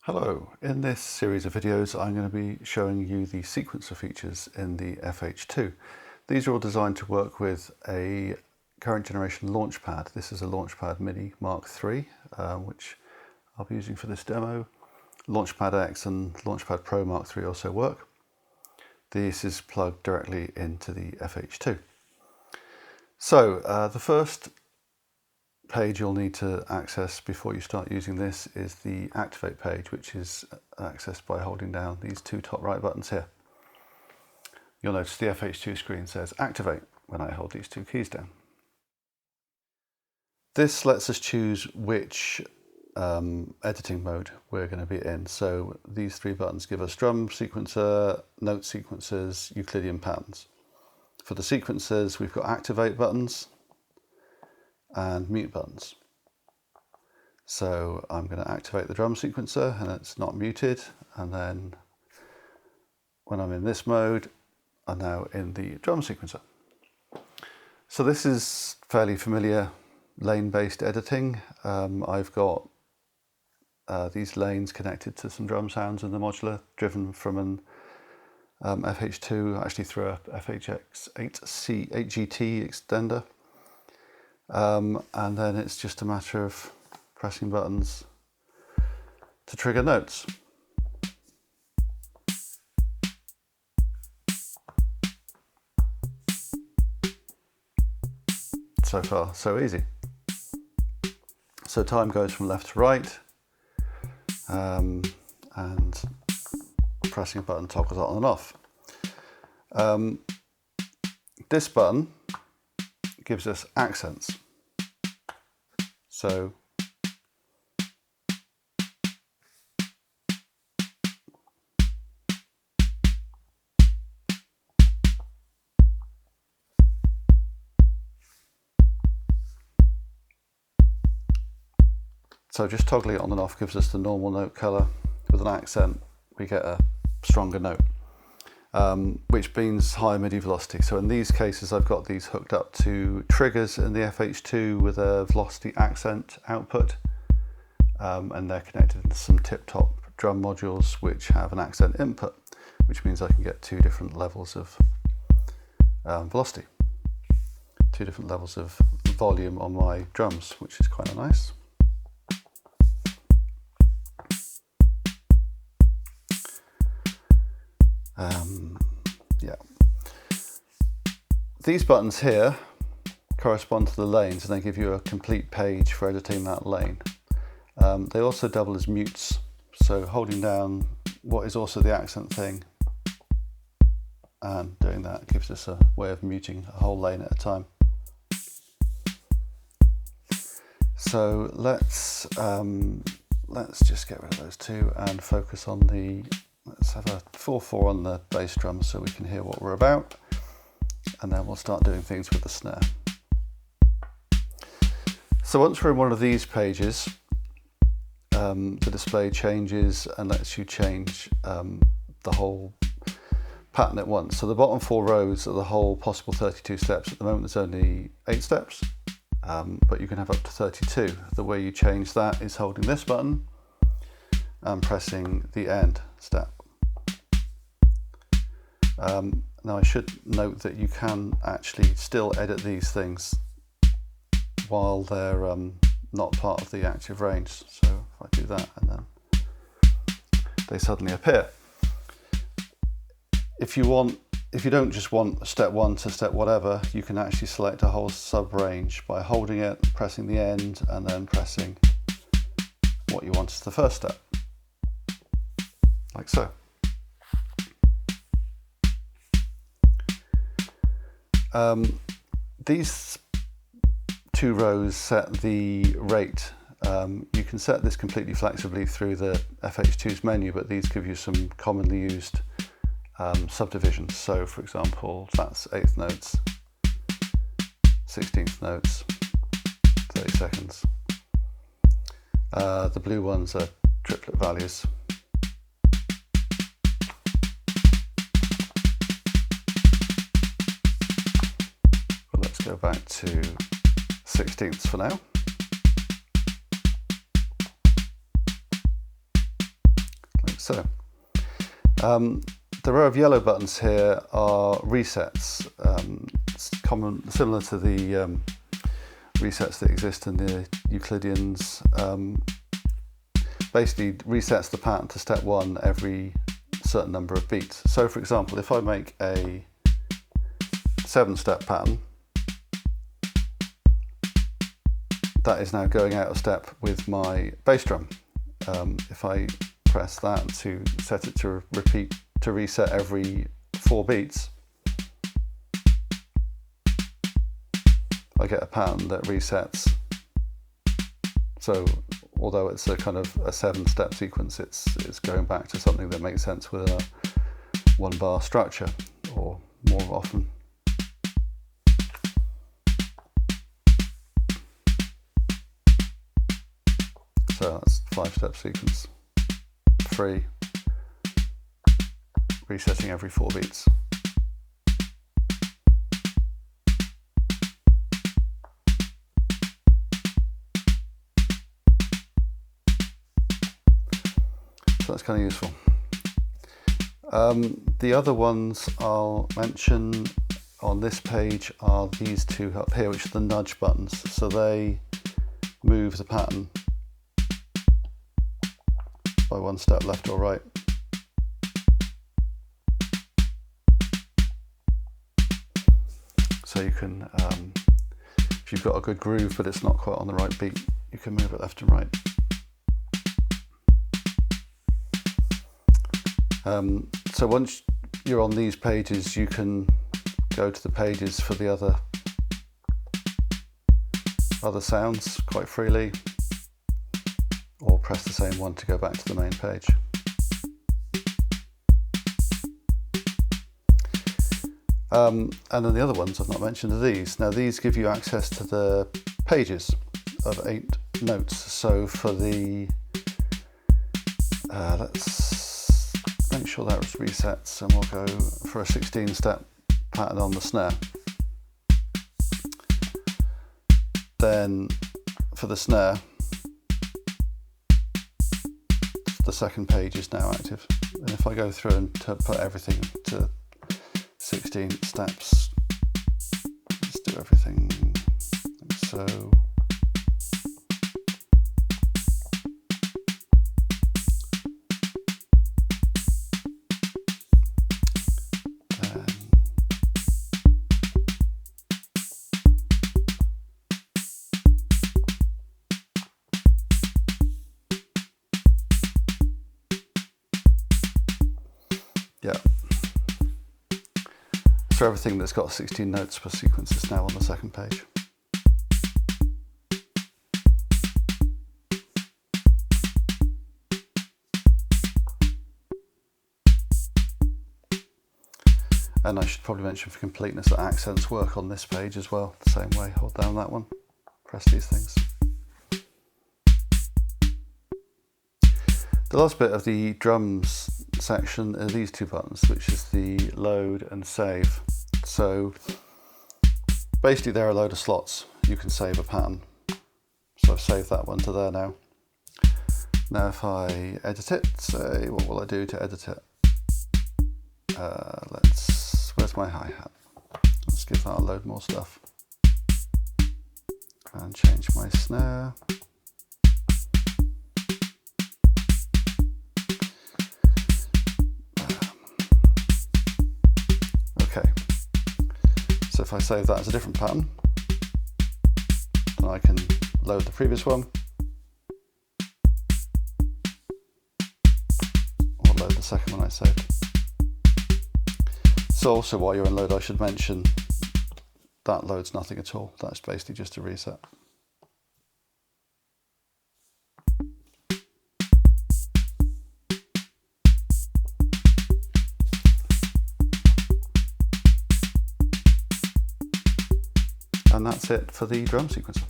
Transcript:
Hello, in this series of videos I'm going to be showing you the sequencer features in the FH-2. These are all designed to work with a current generation Launchpad. This is a Launchpad Mini Mark III, which I'll be using for this demo. Launchpad X and Launchpad Pro Mark III also work. This is plugged directly into the FH-2. So the first page you'll need to access before you start using this is the activate page, which is accessed by holding down these two top right buttons here. You'll notice the FH-2 screen says activate when I hold these two keys down. This lets us choose which editing mode we're going to be in. So these three buttons give us drum sequencer, note sequencers, Euclidean patterns. For the sequencers, we've got activate buttons and mute buttons. So I'm going to activate the drum sequencer and it's not muted, and then when I'm in this mode I'm now in the drum sequencer. So this is fairly familiar lane-based editing. I've got these lanes connected to some drum sounds in the modular, driven from an FH-2 actually through a FH-8GT extender. And then it's just a matter of pressing buttons to trigger notes. So far, so easy. So time goes from left to right, and pressing a button toggles on and off. This button gives us accents. So just toggling it on and off gives us the normal note color. With an accent we get a stronger note, which means higher MIDI velocity. So in these cases I've got these hooked up to triggers in the FH-2 with a velocity accent output, and they're connected to some tip-top drum modules which have an accent input, which means I can get two different levels of velocity, two different levels of volume on my drums, which is quite nice. Yeah. These buttons here correspond to the lanes and they give you a complete page for editing that lane. They also double as mutes, so holding down what is also the accent thing and doing that gives us a way of muting a whole lane at a time. So let's just get rid of those two and focus on let's have a 4/4 on the bass drum so we can hear what we're about, and then we'll start doing things with the snare. So once we're in one of these pages, the display changes and lets you change the whole pattern at once. So the bottom 4 rows are the whole possible 32 steps. At the moment there's only 8 steps, but you can have up to 32. The way you change that is holding this button and pressing the end step. Now I should note that you can actually still edit these things while they're not part of the active range. So if I do that and then they suddenly appear. If you don't just want step 1 to step whatever, you can actually select a whole sub-range by holding it, pressing the end, and then pressing what you want as the first step. Like so. These 2 rows set the rate. You can set this completely flexibly through the FH-2's menu, but these give you some commonly used subdivisions. So for example, that's 8th notes, 16th notes, 30 seconds. The blue ones are triplet values. Go back to 16ths for now. So the row of yellow buttons here are resets, similar to the resets that exist in the Euclideans. Basically resets the pattern to step 1 every certain number of beats. So for example, if I make a 7-step pattern, that is now going out of step with my bass drum. If I press that to set it to reset every 4 beats, I get a pattern that resets. So although it's a kind of a 7-step sequence, it's going back to something that makes sense with a 1-bar structure, or more often. So that's 5-step sequence. 3, resetting every 4 beats. So that's kind of useful. The other ones I'll mention on this page are these two up here, which are the nudge buttons. So they move the pattern by 1 step left or right. So you can, if you've got a good groove but it's not quite on the right beat, you can move it left and right. So once you're on these pages, you can go to the pages for the other sounds quite freely, or press the same one to go back to the main page. And then the other ones I've not mentioned are these. Now these give you access to the pages of 8 notes. So for the, let's make sure that resets, and we'll go for a 16-step pattern on the snare. Then for the snare, the second page is now active. And if I go through and put everything to 16 steps, let's do everything like so. Yeah. So everything that's got 16 notes per sequence is now on the second page. And I should probably mention for completeness that accents work on this page as well, the same way. Hold down that one, press these things. The last bit of the drums section are these 2 buttons, which is the load and save. So basically they're a load of slots. You can save a pattern. So I've saved that one to there now. Now if I edit it, say, what will I do to edit it? Where's my hi-hat? Let's give that a load more stuff. And change my snare. Okay, so if I save that as a different pattern, then I can load the previous one, or load the second one I saved. So also while you're in load, I should mention that loads nothing at all. That's basically just a reset. And that's it for the drum sequencer.